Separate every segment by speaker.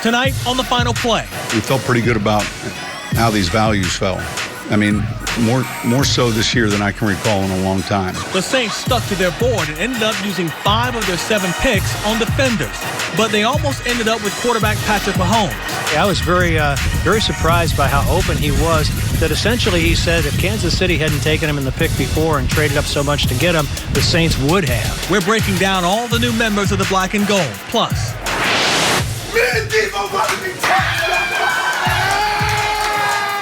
Speaker 1: Tonight on the Final Play.
Speaker 2: We felt pretty good about how these values fell. I mean, more so this year than I can recall in a long time.
Speaker 1: The Saints stuck to their board and ended up using 5 of their 7 picks on defenders. But they almost ended up with quarterback Patrick Mahomes.
Speaker 3: Yeah, I was very surprised by how open he was, that essentially he said if Kansas City hadn't taken him in the pick before and traded up so much to get him, the Saints would have.
Speaker 1: We're breaking down all the new members of the Black and Gold. Plus,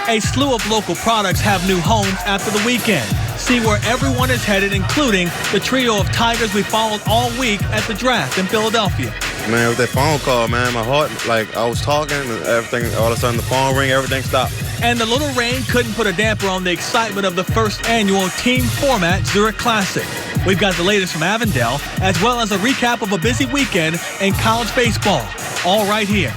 Speaker 1: a slew of local products have new homes after the weekend. See where everyone is headed, including the trio of Tigers we followed all week at the draft in Philadelphia.
Speaker 4: Man, with that phone call, man, my heart, like, I was talking and everything, all of a sudden the phone rang, everything stopped.
Speaker 1: And the little rain couldn't put a damper on the excitement of the first annual team format Zurich Classic. We've got the latest from Avondale, as well as a recap of a busy weekend in college baseball. All right here.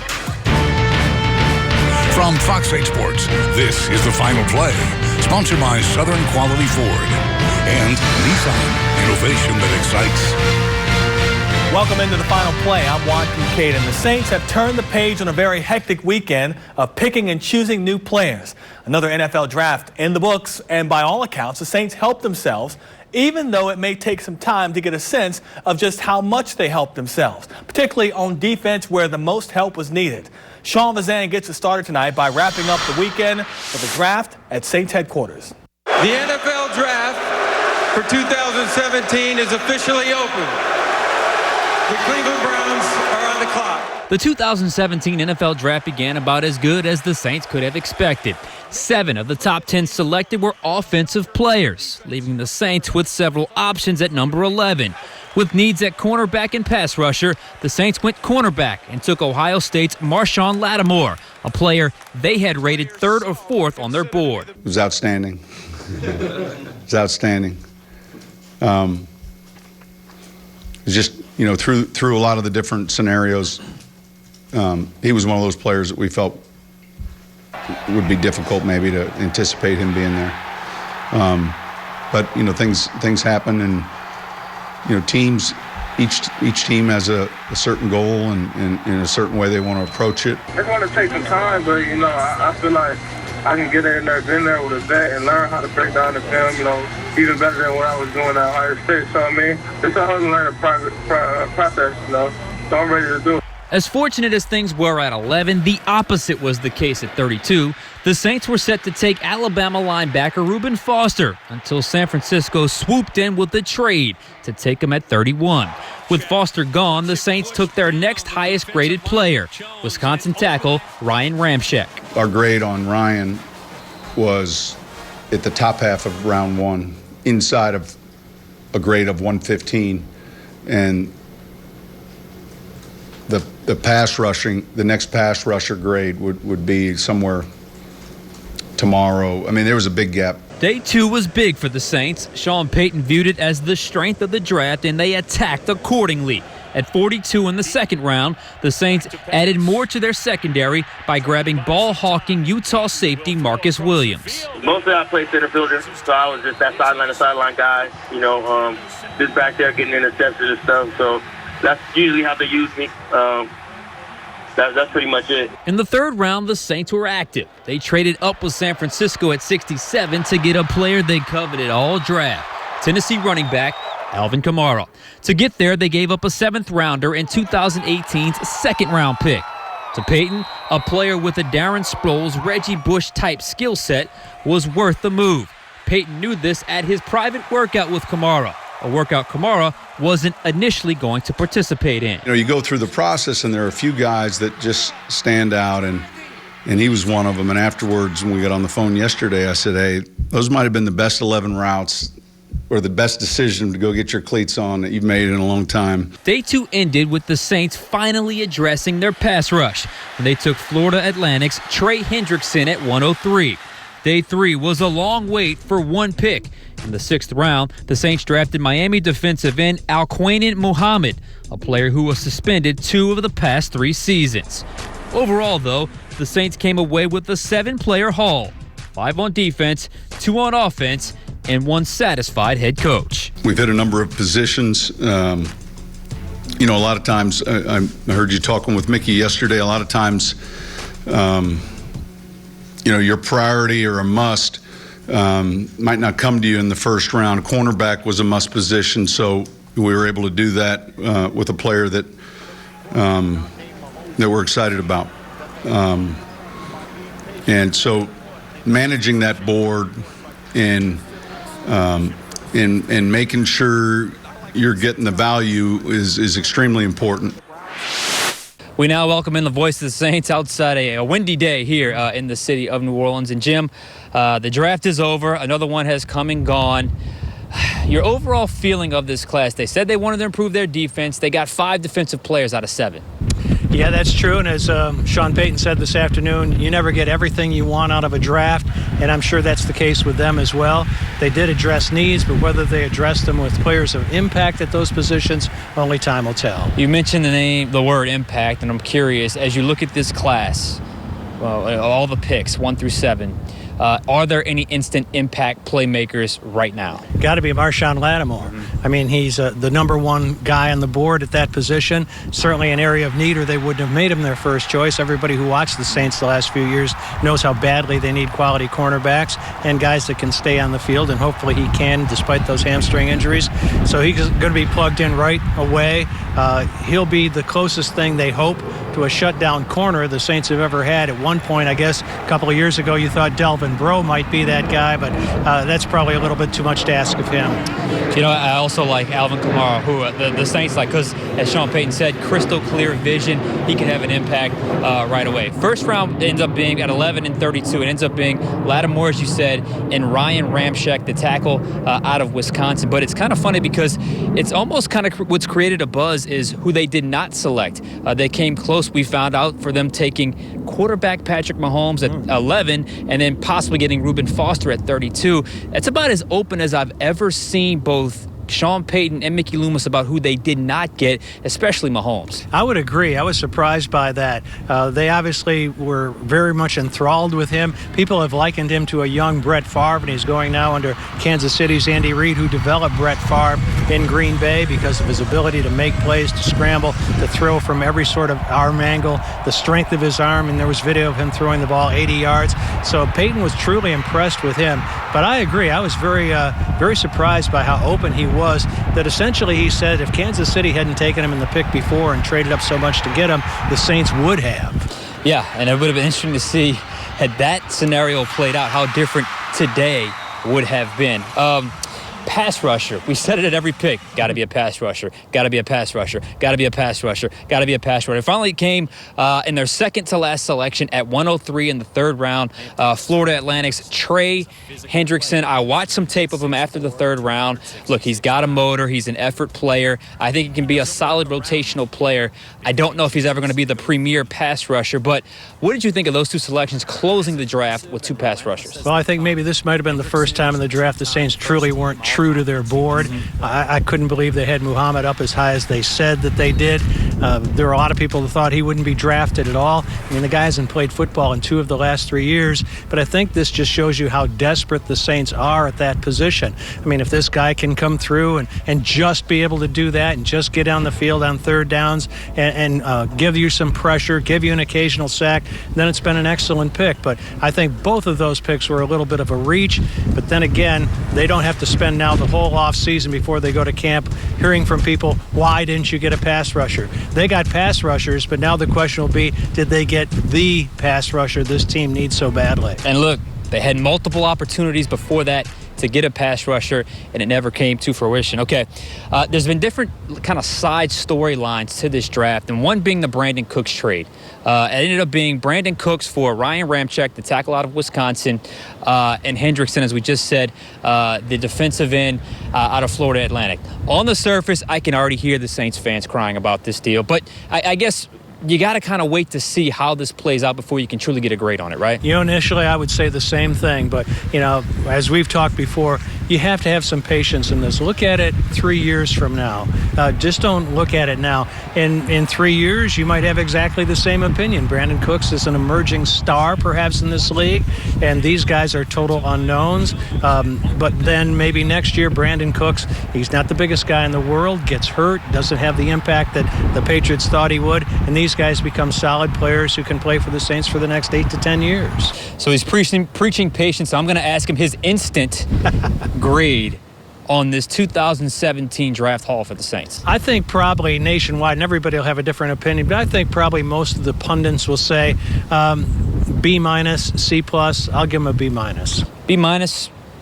Speaker 5: From Fox 8 Sports, this is the Final Play, sponsored by Southern Quality Ford and Nissan, innovation that excites.
Speaker 1: Welcome into the Final Play. I'm Juan Kincaid, and the Saints have turned the page on a very hectic weekend of picking and choosing new players. Another NFL draft in the books, and by all accounts, the Saints helped themselves, even though it may take some time to get a sense of just how much they helped themselves, particularly on defense where the most help was needed. Sean Vazan gets us started tonight by wrapping up the weekend with the draft at Saints headquarters.
Speaker 6: The NFL draft for 2017 is officially open. The Cleveland Browns are on the clock.
Speaker 7: The 2017 NFL draft began about as good as the Saints could have expected. 7 of the top 10 selected were offensive players, leaving the Saints with several options at number 11. With needs at cornerback and pass rusher, the Saints went cornerback and took Ohio State's Marshawn Lattimore, a player they had rated 3rd or 4th on their board.
Speaker 2: It was outstanding. It was outstanding. It's just, you know, through a lot of the different scenarios, he was one of those players that we felt would be difficult maybe to anticipate him being there. But, you know, things happen, and, you know, teams, each team has a certain goal and in a certain way they want to approach it.
Speaker 8: It's going to take some time, but, you know, I feel like I can get in there, been there with a vet and learn how to break down the film, you know, even better than what I was doing at Ohio State. So, I mean, it's a hard learning process, you know, so I'm ready to do it.
Speaker 7: As fortunate as things were at 11, the opposite was the case at 32. The Saints were set to take Alabama linebacker Reuben Foster until San Francisco swooped in with the trade to take him at 31. With Foster gone, the Saints took their next highest graded player, Wisconsin tackle Ryan Ramczyk.
Speaker 2: Our grade on Ryan was at the top half of round 1, inside of a grade of 115, and the pass rushing, the next pass rusher grade would be somewhere tomorrow. I mean, there was a big gap.
Speaker 7: Day 2 was big for the Saints. Sean Payton viewed it as the strength of the draft, and they attacked accordingly. At 42 in the second round, the Saints added more to their secondary by grabbing ball-hawking Utah safety Marcus Williams.
Speaker 8: Mostly I played center fielder, so I was just that sideline guy, you know, just back there getting interceptions and stuff. So that's usually how they use me. That's pretty much it.
Speaker 7: In the third round, the Saints were active. They traded up with San Francisco at 67 to get a player they coveted all draft, Tennessee running back Alvin Kamara. To get there, they gave up a 7th rounder and 2018's second-round pick. To Payton, a player with a Darren Sproles, Reggie Bush-type skill set was worth the move. Payton knew this at his private workout with Kamara, a workout Kamara wasn't initially going to participate in.
Speaker 2: You know, you go through the process, and there are a few guys that just stand out, and he was one of them. And afterwards, when we got on the phone yesterday, I said, hey, those might have been the best 11 routes or the best decision to go get your cleats on that you've made in a long time.
Speaker 7: Day 2 ended with the Saints finally addressing their pass rush when they took Florida Atlantic's Trey Hendrickson at 103. Day 3 was a long wait for one pick. In the 6th round, the Saints drafted Miami defensive end Alquanin Muhammad, a player who was suspended 2 of the past 3 seasons. Overall, though, the Saints came away with a 7-player haul, 5 on defense, 2 on offense, and 1 satisfied head coach.
Speaker 2: We've hit a number of positions. you know, a lot of times, I heard you talking with Mickey yesterday, a lot of times, you know, your priority or a must might not come to you in the first round. Cornerback was a must position, so we were able to do that with a player that that we're excited about. And so managing that board and making sure you're getting the value is extremely important.
Speaker 7: We now welcome in the voice of the Saints outside a windy day here in the city of New Orleans. And Jim, the draft is over. Another one has come and gone. Your overall feeling of this class? They said they wanted to improve their defense. They got 5 defensive players out of 7.
Speaker 3: Yeah, that's true. And as Sean Payton said this afternoon, you never get everything you want out of a draft, and I'm sure that's the case with them as well. They did address needs, but whether they addressed them with players of impact at those positions, only time will tell.
Speaker 7: You mentioned the word impact, and I'm curious, as you look at this class, all the picks, 1 through 7, are there any instant impact playmakers right now?
Speaker 3: Got to be Marshawn Lattimore. I mean, he's the number 1 guy on the board at that position. Certainly an area of need, or they wouldn't have made him their first choice. Everybody who watched the Saints the last few years knows how badly they need quality cornerbacks and guys that can stay on the field, and hopefully he can, despite those hamstring injuries. So he's going to be plugged in right away. He'll be the closest thing, they hope, to a shutdown corner the Saints have ever had. At one point, I guess, a couple of years ago, you thought Delvin Breaux might be that guy, but that's probably a little bit too much to ask of him.
Speaker 7: You know, I also like Alvin Kamara, who the Saints like, because as Sean Payton said, crystal clear vision. He can have an impact right away. First round ends up being at 11 and 32. It ends up being Lattimore, as you said, and Ryan Ramczyk, the tackle out of Wisconsin. But it's kind of funny because it's almost kind of what's created a buzz is who they did not select. They came close, we found out, for them taking quarterback Patrick Mahomes at 11 and then possibly getting Reuben Foster at 32. That's about as open as I've ever seen both Sean Payton and Mickey Loomis about who they did not get, especially Mahomes.
Speaker 3: I would agree. I was surprised by that. They obviously were very much enthralled with him. People have likened him to a young Brett Favre, and he's going now under Kansas City's Andy Reid, who developed Brett Favre in Green Bay because of his ability to make plays, to scramble, to throw from every sort of arm angle, the strength of his arm, and there was video of him throwing the ball 80 yards. So Payton was truly impressed with him. But I agree. I was very surprised by how open he was, that essentially he said if Kansas City hadn't taken him in the pick before and traded up so much to get him, the Saints would have.
Speaker 7: Yeah, and it would have been interesting to see, had that scenario played out, how different today would have been. Pass rusher. We said it at every pick. Got to be a pass rusher. Got to be a pass rusher. Got to be a pass rusher. Got to be a pass rusher. It finally came in their second to last selection at 103 in the 3rd round. Florida Atlantic's Trey Hendrickson. I watched some tape of him after the 3rd round. Look, he's got a motor. He's an effort player. I think he can be a solid rotational player. I don't know if he's ever going to be the premier pass rusher, but what did you think of those 2 selections closing the draft with 2 pass rushers?
Speaker 3: Well, I think maybe this might have been the first time in the draft the Saints truly weren't true to their board. I couldn't believe they had Muhammad up as high as they said that they did. There are a lot of people who thought he wouldn't be drafted at all. I mean, the guy hasn't played football in 2 of the last 3 years, but I think this just shows you how desperate the Saints are at that position. I mean, if this guy can come through and just be able to do that and just get on the field on 3rd downs and give you some pressure, give you an occasional sack, then it's been an excellent pick. But I think both of those picks were a little bit of a reach. But then again, they don't have to spend now the whole off season before they go to camp hearing from people, why didn't you get a pass rusher? They got pass rushers, but now the question will be, did they get the pass rusher this team needs so badly?
Speaker 7: And look, they had multiple opportunities before that to get a pass rusher, and it never came to fruition. Okay, there's been different kind of side storylines to this draft, and one being the Brandon Cooks trade. It ended up being Brandon Cooks for Ryan Ramczyk, the tackle out of Wisconsin, and Hendrickson, as we just said, the defensive end out of Florida Atlantic. On the surface, I can already hear the Saints fans crying about this deal, but I guess you got to kind of wait to see how this plays out before you can truly get a grade on it, right?
Speaker 3: You know, initially I would say the same thing, but, you know, as we've talked before, you have to have some patience in this. Look at it 3 years from now. Just don't look at it now. In 3 years, you might have exactly the same opinion. Brandon Cooks is an emerging star, perhaps, in this league, and these guys are total unknowns. But then maybe next year, Brandon Cooks, he's not the biggest guy in the world, gets hurt, doesn't have the impact that the Patriots thought he would, and these guys become solid players who can play for the Saints for the next 8 to 10 years.
Speaker 7: So he's preaching patience. So I'm going to ask him his instant grade on this 2017 draft haul for the Saints.
Speaker 3: I think probably nationwide, and everybody will have a different opinion, but I think probably most of the pundits will say B-, C+. I'll give him a B-.
Speaker 7: B-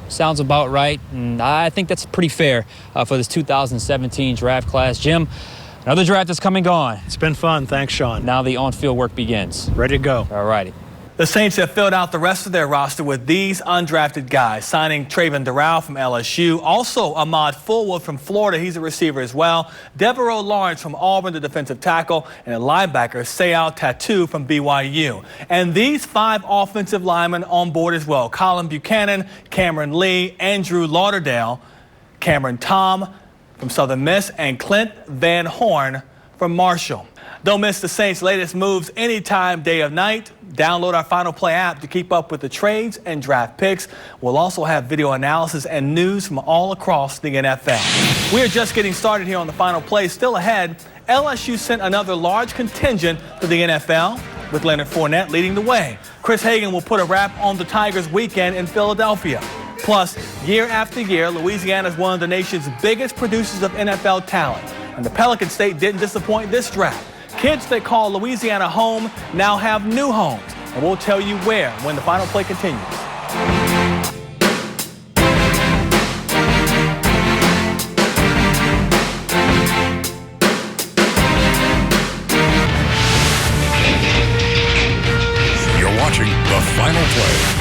Speaker 7: sounds about right, and I think that's pretty fair for this 2017 draft class. Jim, another draft is coming on.
Speaker 3: It's been fun. Thanks, Sean.
Speaker 7: Now the on-field work begins.
Speaker 3: Ready to go.
Speaker 7: All righty.
Speaker 1: The Saints have filled out the rest of their roster with these undrafted guys, signing Trayvon Durrell from LSU, also Ahmad Fullwood from Florida, he's a receiver as well, Devereaux Lawrence from Auburn, the defensive tackle, and a linebacker, Sayal Tattoo from BYU. And these 5 offensive linemen on board as well: Colin Buchanan, Cameron Lee, Andrew Lauderdale, Cameron Tom from Southern Miss, and Clint Van Horn from Marshall. Don't miss the Saints' latest moves anytime, day or night. Download our FinalPlay app to keep up with the trades and draft picks. We'll also have video analysis and news from all across the NFL. We're just getting started here on the FinalPlay. Still ahead, LSU sent another large contingent to the NFL, with Leonard Fournette leading the way. Chris Hagan will put a wrap on the Tigers' weekend in Philadelphia. Plus, year after year, Louisiana is one of the nation's biggest producers of NFL talent. And the Pelican State didn't disappoint this draft. Kids that call Louisiana home now have new homes, and we'll tell you where when the Final Play continues.
Speaker 5: You're watching the Final Play.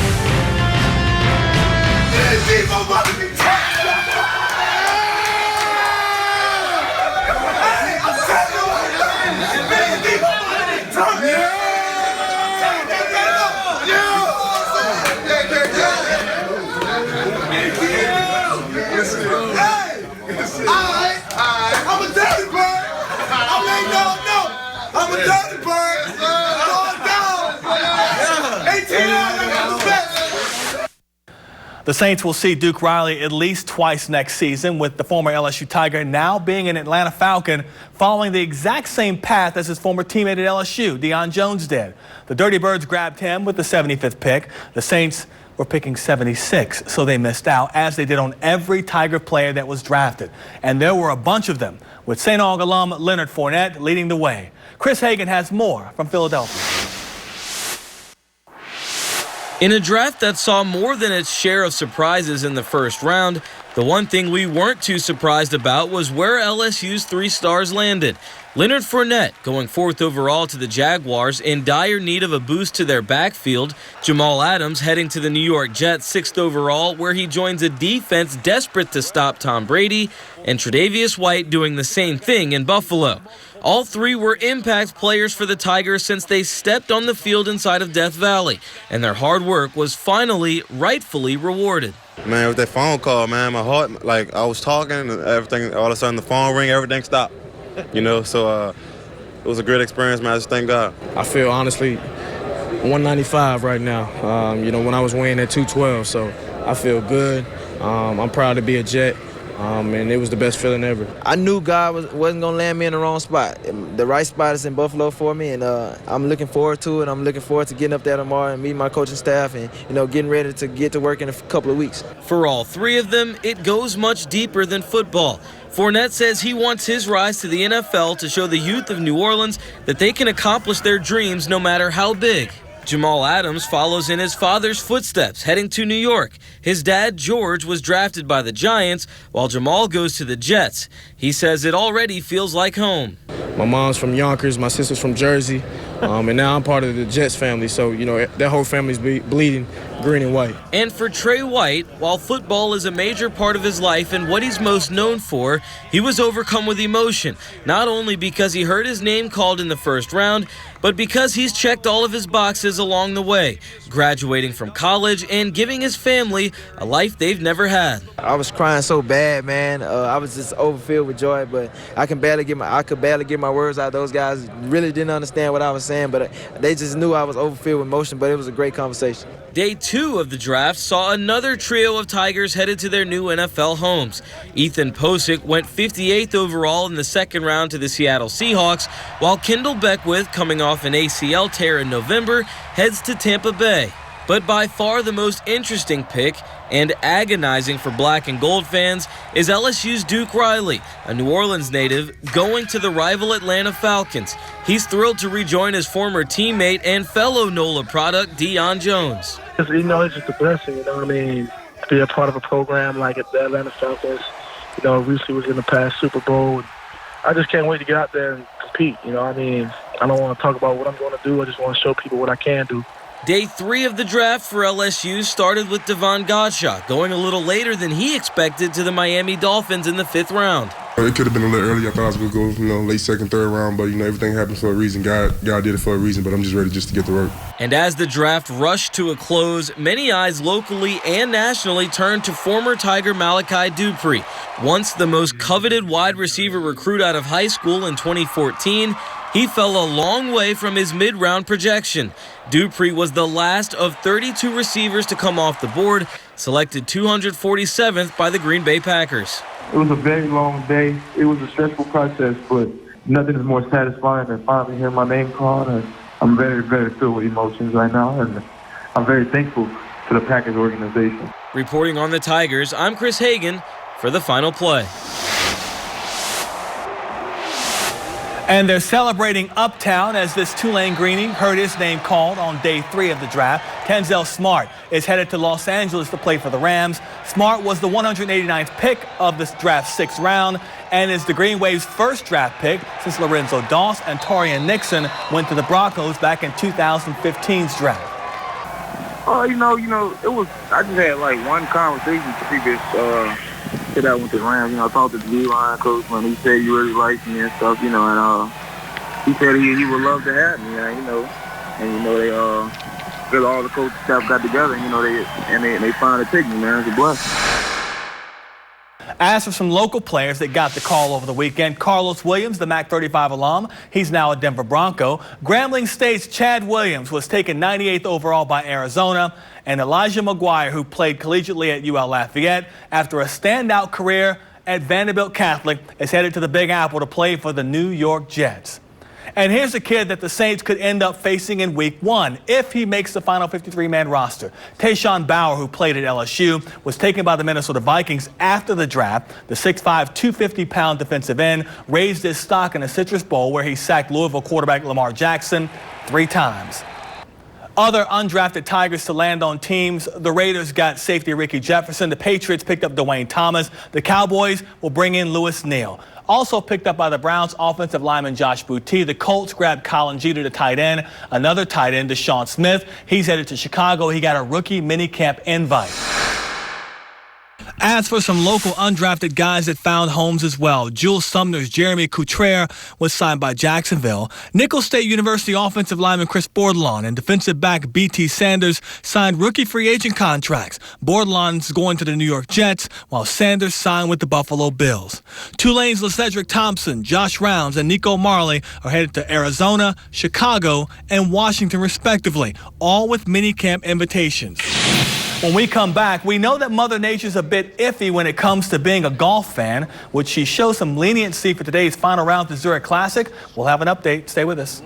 Speaker 1: The Saints will see Duke Riley at least twice next season, with the former LSU Tiger now being an Atlanta Falcon, following the exact same path as his former teammate at LSU, Deion Jones, did. The Dirty Birds grabbed him with the 75th pick. The Saints were picking 76, so they missed out, as they did on every Tiger player that was drafted. And there were a bunch of them, with St. Aug alum Leonard Fournette leading the way. Chris Hagan has more from Philadelphia.
Speaker 9: In a draft that saw more than its share of surprises in the first round, the one thing we weren't too surprised about was where LSU's 3 stars landed. Leonard Fournette going 4th overall to the Jaguars in dire need of a boost to their backfield. Jamal Adams heading to the New York Jets 6th overall, where he joins a defense desperate to stop Tom Brady. And Tre'Davious White doing the same thing in Buffalo. All 3 were impact players for the Tigers since they stepped on the field inside of Death Valley, and their hard work was finally, rightfully rewarded.
Speaker 4: Man, with that phone call, man, my heart, like, I was talking and everything, all of a sudden the phone rang, everything stopped, you know, so it was a great experience, man. I just thank God.
Speaker 10: I feel, honestly, 195 right now, you know, when I was weighing at 212, so I feel good. I'm proud to be a Jet. And it was the best feeling ever.
Speaker 11: I knew God wasn't going to land me in the wrong spot. The right spot is in Buffalo for me, and I'm looking forward to it. I'm looking forward to getting up there tomorrow and meeting my coaching staff and, you know, getting ready to get to work in a couple of weeks.
Speaker 9: For all 3 of them, it goes much deeper than football. Fournette says he wants his rise to the NFL to show the youth of New Orleans that they can accomplish their dreams no matter how big. Jamal Adams follows in his father's footsteps, heading to New York. His dad, George, was drafted by the Giants, while Jamal goes to the Jets. He says it already feels like home.
Speaker 10: My mom's from Yonkers, my sister's from Jersey. And now I'm part of the Jets family, so, you know, that whole family's bleeding green and white.
Speaker 9: And for Trey White, while football is a major part of his life and what he's most known for, he was overcome with emotion, not only because he heard his name called in the first round, but because he's checked all of his boxes along the way, graduating from college and giving his family a life they've never had.
Speaker 11: I was crying so bad, man. I was just overfilled with joy, but I could barely get my words out. Those guys really didn't understand what I was saying, but they just knew I was overfilled with emotion, but it was a great conversation.
Speaker 9: Day 2 of the draft saw another trio of Tigers headed to their new NFL homes. Ethan Posick went 58th overall in the second round to the Seattle Seahawks, while Kendall Beckwith, coming off an ACL tear in November, heads to Tampa Bay. But by far the most interesting pick, and agonizing for black and gold fans, is LSU's Duke Riley, a New Orleans native, going to the rival Atlanta Falcons. He's thrilled to rejoin his former teammate and fellow NOLA product, Deion Jones.
Speaker 8: You know, it's just a blessing, you know what I mean, to be a part of a program like the Atlanta Falcons. You know, recently was in the past Super Bowl. I just can't wait to get out there and compete, you know what I mean. I don't want to talk about what I'm going to do. I just want to show people what I can do.
Speaker 9: Day 3 of the draft for LSU started with Devon Godshot, going a little later than he expected to the Miami Dolphins in the 5th round.
Speaker 12: It could have been a little early. I thought I was going to go, you know, late second, third round, but, you know, everything happened for a reason. God did it for a reason, but I'm just ready just to get to work.
Speaker 9: And as the draft rushed to a close, many eyes locally and nationally turned to former Tiger Malachi Dupree. Once the most coveted wide receiver recruit out of high school in 2014, he fell a long way from his mid-round projection. Dupree was the last of 32 receivers to come off the board, selected 247th by the Green Bay Packers.
Speaker 8: It was a very long day. It was a stressful process, but nothing is more satisfying than finally hearing my name called. And I'm very, very filled with emotions right now, and I'm very thankful to the Packers organization.
Speaker 9: Reporting on the Tigers, I'm Chris Hagan for the Final Play.
Speaker 1: And they're celebrating uptown as this Tulane Greenie heard his name called on day 3 of the draft. Tenzel Smart is headed to Los Angeles to play for the Rams. Smart was the 189th pick of this draft's 6th round and is the Green Wave's first draft pick since Lorenzo Doss and Torian Nixon went to the Broncos back in 2015's draft.
Speaker 8: You know, it was. I just had like one conversation previous to that with the Rams. You know, I talked to the D-line coach when he said he really liked me and stuff. You know, and he said he would love to have me. You know, and they all the coaching staff got together. You know, they finally picked me, man. It's a blessing.
Speaker 1: As for some local players that got the call over the weekend, Carlos Williams, the MAC 35 alum, he's now a Denver Bronco. Grambling State's Chad Williams was taken 98th overall by Arizona. And Elijah McGuire, who played collegiately at UL Lafayette, after a standout career at Vanderbilt Catholic, is headed to the Big Apple to play for the New York Jets. And here's a kid that the Saints could end up facing in Week 1 if he makes the final 53-man roster. Tayshawn Bauer, who played at LSU, was taken by the Minnesota Vikings after the draft. The 6'5", 250-pound defensive end raised his stock in the Citrus Bowl, where he sacked Louisville quarterback Lamar Jackson 3 times. Other undrafted Tigers to land on teams. The Raiders got safety Ricky Jefferson. The Patriots picked up Dwayne Thomas. The Cowboys will bring in Lewis Neal. Also picked up by the Browns, offensive lineman Josh Boutte. The Colts grabbed Colin Jeter, the tight end. Another tight end, Deshaun Smith. He's headed to Chicago. He got a rookie minicamp invite. As for some local undrafted guys that found homes as well, Jules Sumner's Jeremy Couture was signed by Jacksonville. Nicholls State University offensive lineman Chris Bordelon and defensive back B.T. Sanders signed rookie free agent contracts. Bordelon's going to the New York Jets, while Sanders signed with the Buffalo Bills. Tulane's LeCedric Thompson, Josh Rounds, and Nico Marley are headed to Arizona, Chicago, and Washington, respectively, all with minicamp invitations. When we come back, we know that Mother Nature's a bit iffy when it comes to being a golf fan. Would she show some leniency for today's final round of the Zurich Classic? We'll have an update. Stay with us.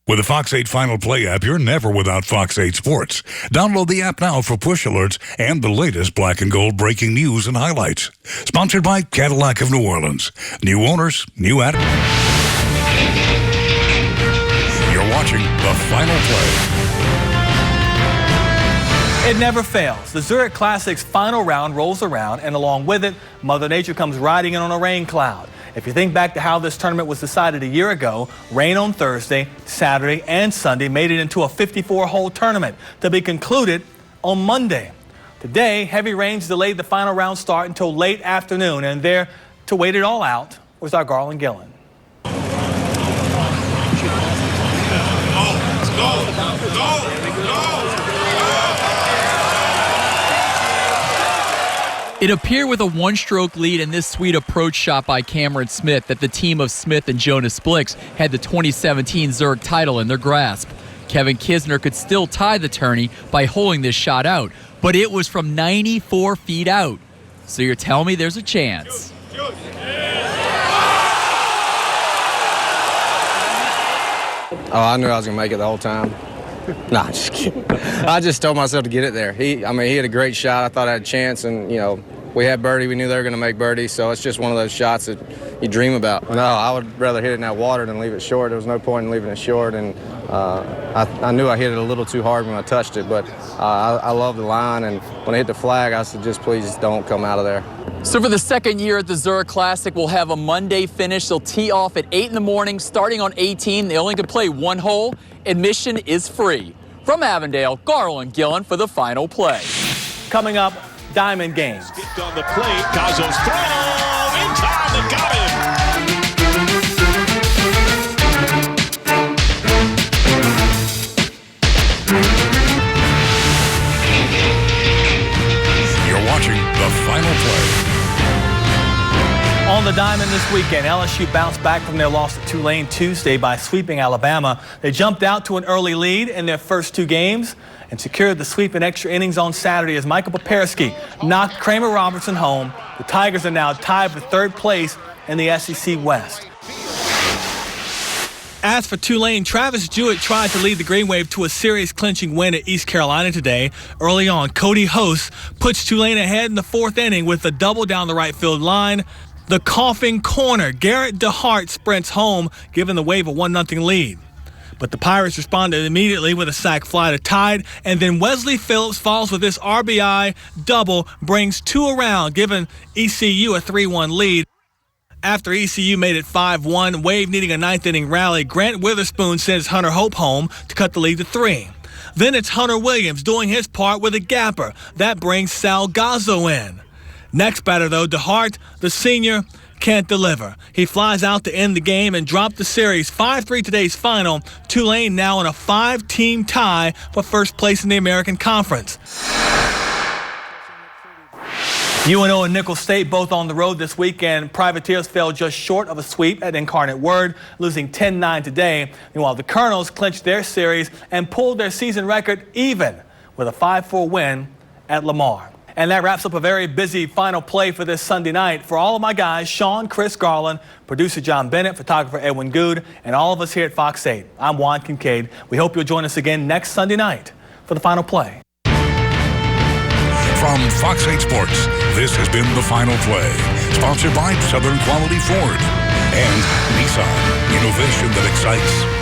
Speaker 5: With the Fox 8 Final Play app, you're never without Fox 8 Sports. Download the app now for push alerts and the latest black and gold breaking news and highlights. Sponsored by Cadillac of New Orleans. New owners, new attitude. You're watching the Final Play.
Speaker 1: It never fails. The Zurich Classic's final round rolls around, and along with it, Mother Nature comes riding in on a rain cloud. If you think back to how this tournament was decided a year ago, rain on Thursday, Saturday, and Sunday made it into a 54-hole tournament to be concluded on Monday. Today, heavy rains delayed the final round start until late afternoon, and there to wait it all out was our Garland Gillen.
Speaker 7: It appeared with a one-stroke lead in this sweet approach shot by Cameron Smith that the team of Smith and Jonas Blix had the 2017 Zurich title in their grasp. Kevin Kisner could still tie the tourney by holding this shot out, but it was from 94 feet out. So you're telling me there's a chance?
Speaker 10: Oh, I knew I was going to make it the whole time. Nah, just kidding. I just told myself to get it there. He had a great shot. I thought I had a chance, and, we had birdie. We knew they were going to make birdie, so it's just one of those shots that you dream about. No, I would rather hit it in that water than leave it short. There was no point in leaving it short, and I knew I hit it a little too hard when I touched it, but I love the line, and when I hit the flag, I said, just please don't come out of there.
Speaker 7: So for the second year at the Zurich Classic, we'll have a Monday finish. They'll tee off at 8 in the morning, starting on 18. They only can play one hole. Admission is free. From Avondale, Garland Gillen for the Final Play.
Speaker 1: Coming up, Diamond Games.
Speaker 13: Skipped on the plate, Gazzo's throw in time, they got him.
Speaker 5: You're watching the Final Play.
Speaker 1: On the diamond this weekend, LSU bounced back from their loss to Tulane Tuesday by sweeping Alabama. They jumped out to an early lead in their first two games and secured the sweep in extra innings on Saturday as Michael Papersky knocked Kramer Robertson home. The Tigers are now tied for third place in the SEC West. As for Tulane, Travis Jewett tried to lead the Green Wave to a series-clinching win at East Carolina today. Early on, Cody Host puts Tulane ahead in the fourth inning with a double down the right field line. The coughing corner, Garrett DeHart, sprints home, giving the Wave a 1-0 lead. But the Pirates responded immediately with a sac fly to tie it, and then Wesley Phillips falls with this RBI double, brings two around, giving ECU a 3-1 lead. After ECU made it 5-1, Wave needing a ninth-inning rally, Grant Witherspoon sends Hunter Hope home to cut the lead to 3. Then it's Hunter Williams doing his part with a gapper. That brings Sal Gazzo in. Next batter, though, DeHart, the senior, can't deliver. He flies out to end the game and drop the series. 5-3 today's final. Tulane now in a 5-team tie for first place in the American Conference. UNO and Nicholls State both on the road this weekend. Privateers fell just short of a sweep at Incarnate Word, losing 10-9 today. Meanwhile, the Colonels clinched their series and pulled their season record even with a 5-4 win at Lamar. And that wraps up a very busy Final Play for this Sunday night. For all of my guys, Sean, Chris Garland, producer John Bennett, photographer Edwin Good, and all of us here at Fox 8, I'm Juan Kincaid. We hope you'll join us again next Sunday night for the Final Play.
Speaker 5: From Fox 8 Sports, this has been the Final Play, sponsored by Southern Quality Ford and Nissan, innovation that excites.